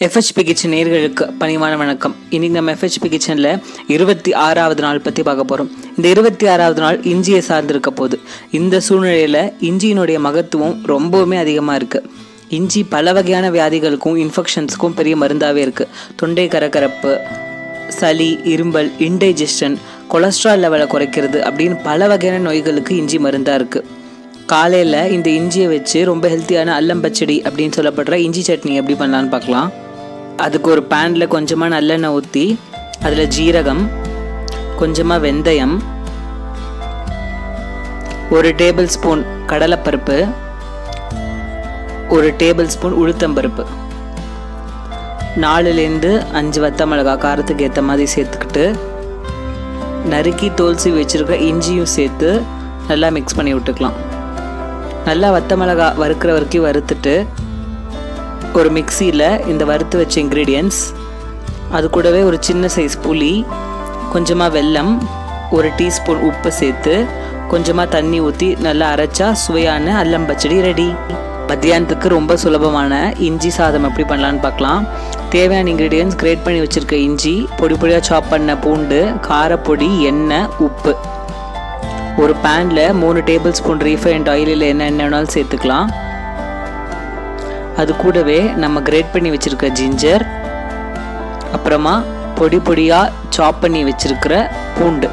FHP kitchen நேயர்களுக்கு பணிவான வணக்கம். இன்னைக்கு நம்ம FHP கிச்சனில் 26வது நாள் பற்றி பார்க்க போகிறோம். இந்த 26வது நாள் இஞ்சியை சார்ந்திருக்க போகுது. இந்த சூழ்நிலையில் இஞ்சியினுடைய மகத்துவம் ரொம்பவுமே அதிகமாக இருக்குது. இஞ்சி பல வகையான வியாதிகளுக்கும் இன்ஃபெக்ஷன்ஸுக்கும் பெரிய மருந்தாகவே இருக்குது. தொண்டை கரகரப்பு, சளி, இரும்பல், இன்டைஜஷன், கொலஸ்ட்ரால் லெவலை குறைக்கிறது அப்படின்னு பல வகையான நோய்களுக்கு இஞ்சி மருந்தாக இருக்குது. காலையில் இந்த இஞ்சியை வச்சு ரொம்ப ஹெல்த்தியான அல்லம் பச்சடி அப்படின்னு சொல்லப்படுற இஞ்சி சட்னி எப்படி பண்ணலான்னு பார்க்கலாம். அதுக்கு ஒரு பேனில் கொஞ்சமாக நல்லெண்ணெய் ஊற்றி அதில் ஜீரகம், கொஞ்சமாக வெந்தயம், 1 டேபிள் ஸ்பூன் கடலைப்பருப்பு, 1 டேபிள் ஸ்பூன் உளுத்தம்பருப்பு, 4லேருந்து 5 வத்த மிளகாய் காரத்துக்கு ஏற்ற மாதிரி சேர்த்துக்கிட்டு நறுக்கி தோல் சீவி வச்சுருக்க இஞ்சியும் சேர்த்து நல்லா மிக்ஸ் பண்ணி விட்டுக்கலாம். நல்லா வத்த மிளகாய் வறுக்கிற வரைக்கும் வறுத்துட்டு ஒரு மிக்சியில் இந்த வறுத்து வச்ச இன்க்ரீடியன்ட்ஸ், அது கூடவே ஒரு சின்ன சைஸ் புளி, கொஞ்சமாக வெல்லம், 1 டீஸ்பூன் உப்பு சேர்த்து கொஞ்சமாக தண்ணி ஊற்றி நல்லா அரைச்சா சுவையான அல்லம் பச்சடி ரெடி. மத்தியானத்துக்கு ரொம்ப சுலபமான இஞ்சி சாதம் எப்படி பண்ணலான்னு பார்க்கலாம். தேவையான இன்க்ரீடியன்ட்ஸ்: கிரேட் பண்ணி வச்சுருக்க இஞ்சி, பொடி பொடியாக சாப் பண்ண பூண்டு, காரப்பொடி, எண்ணெய், உப்பு. ஒரு பேனில் 3 டேபிள் ஸ்பூன் ரீஃபைண்ட் ஆயிலில் என்ன வேணாலும் சேர்த்துக்கலாம். அது கூடவே நம்ம கிரேட் பண்ணி வச்சுருக்க ஜிஞ்சர், அப்புறமா பொடி பொடியாக சாப் பண்ணி வச்சுருக்கிற பூண்டு.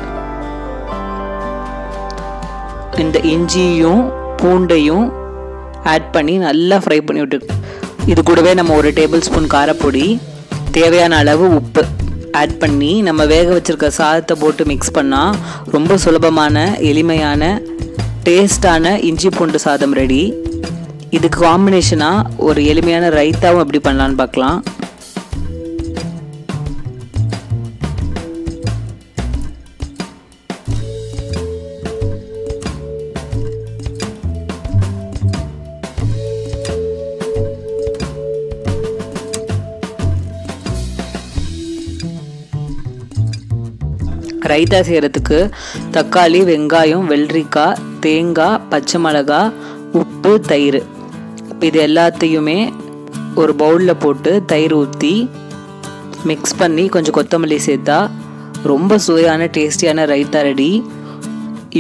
இந்த இஞ்சியும் பூண்டையும் ஆட் பண்ணி நல்லா ஃப்ரை பண்ணி விட்டு, இது கூடவே நம்ம 1 டேபிள் ஸ்பூன் காரப்பொடி, தேவையான அளவு உப்பு ஆட் பண்ணி நம்ம வேக வச்சுருக்க சாதத்தை போட்டு மிக்ஸ் பண்ணால் ரொம்ப சுலபமான எளிமையான டேஸ்டான இஞ்சி பூண்டு சாதம் ரெடி. இதுக்கு காம்பினேஷனாக ஒரு எளிமையான ரைத்தாவும் எப்படி பண்ணலான்னு பார்க்கலாம். ரைத்தா செய்கிறதுக்கு தக்காளி, வெங்காயம், வெள்ளரிக்காய், தேங்காய், பச்சை மிளகாய், உப்பு, தயிர், இது எல்லாத்தையுமே ஒரு பவுலில் போட்டு தயிர் ஊற்றி மிக்ஸ் பண்ணி கொஞ்சம் கொத்தமல்லி சேர்த்தா ரொம்ப சுவையான டேஸ்டியான ரைத்தா ரெடி.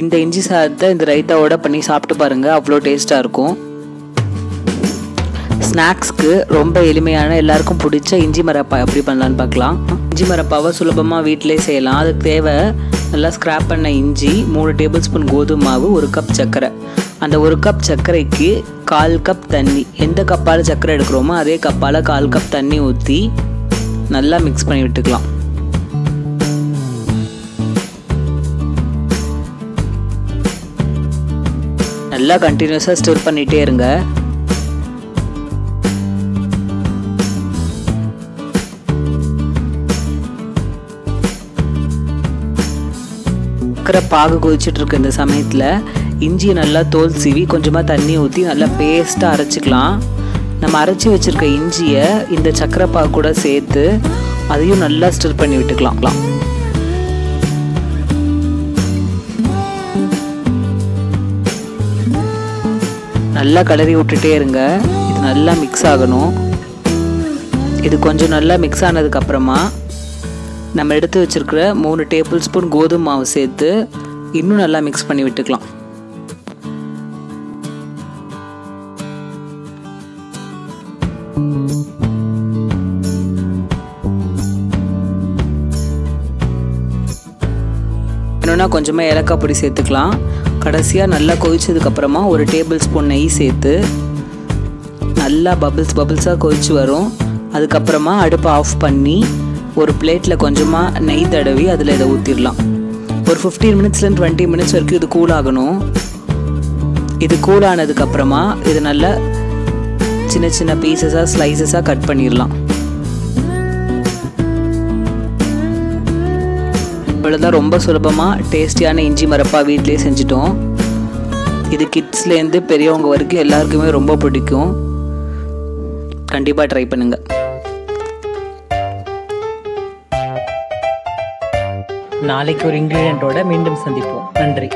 இந்த இஞ்சி சாதத்தை இந்த ரைத்தாவோட பண்ணி சாப்பிட்டு பாருங்கள், அவ்வளோ டேஸ்ட்டாக இருக்கும். ஸ்நாக்ஸ்க்கு ரொம்ப எளிமையான எல்லாருக்கும் பிடிச்ச இஞ்சி மரப்பா எப்படி பண்ணலான்னு பார்க்கலாம். இஞ்சி மரப்பாவை சுலபமாக வீட்டிலே செய்யலாம். அதுக்கு தேவை நல்லா ஸ்க்ராப் பண்ண இஞ்சி, 3 டேபிள் ஸ்பூன் கோதுமை மாவு, 1 கப் சர்க்கரை. அந்த 1 கப் சர்க்கரைக்கு 1/4 கப் தண்ணி, எந்த கப்பால் சர்க்கரை எடுக்கிறோமோ அதே கப்பால் 1/4 கப் தண்ணி ஊற்றி நல்லா மிக்ஸ் பண்ணி விட்டுக்கலாம். நல்லா கண்டினியூஸாக ஸ்டிர் பண்ணிகிட்டே இருங்க. சர்க்கரை பாகு கொதிச்சுட்டு இருக்க இந்த சமயத்தில் இஞ்சியை நல்லா தோல் சீவி கொஞ்சமாக தண்ணி ஊற்றி நல்லா பேஸ்ட்டாக அரைச்சிக்கலாம். நம்ம அரைச்சி வச்சுருக்க இஞ்சியை இந்த சர்க்கரை பாகு கூட சேர்த்து அதையும் நல்லா ஸ்டிர் பண்ணி விட்டுக்கலாம். நல்லா கிளறி விட்டுட்டே இருங்க. இது நல்லா மிக்ஸ் ஆகணும். இது கொஞ்சம் நல்லா மிக்ஸ் ஆனதுக்கப்புறமா நம்ம எடுத்து வச்சுருக்கிற 3 டேபிள் ஸ்பூன் கோதுமை மாவு சேர்த்து இன்னும் நல்லா மிக்ஸ் பண்ணி விட்டுக்கலாம். இன்னொன்னா கொஞ்சமாக ஏலக்காய் பொடி சேர்த்துக்கலாம். கடைசியாக நல்லா கொதிச்சதுக்கப்புறமா 1 டேபிள் ஸ்பூன் நெய் சேர்த்து நல்லா பபிள்ஸாக கொதிச்சு வரும். அதுக்கப்புறமா அடுப்பை ஆஃப் பண்ணி ஒரு பிளேட்டில் கொஞ்சமாக நெய் தடவி அதில் இதை ஊற்றிடலாம். ஒரு 15 மினிட்ஸ்லேருந்து 20 மினிட்ஸ் வரைக்கும் இது கூல் ஆகணும். இது கூல் ஆனதுக்கப்புறமா இது நல்லா சின்ன சின்ன பீசஸாக ஸ்லைசஸாக கட் பண்ணிடலாம். இவ்வளோதான், ரொம்ப சுலபமாக டேஸ்டியான இஞ்சி மரப்பா வீட்டிலே செஞ்சிட்டோம். இது கிட்ஸ்லேருந்து பெரியவங்க வரைக்கும் எல்லாருக்குமே ரொம்ப பிடிக்கும். கண்டிப்பாக ட்ரை பண்ணுங்கள். நாளைக்கு ஒரு இன்க்ரீடியண்ட்டோட மீண்டும் சந்திப்போம். நன்றி.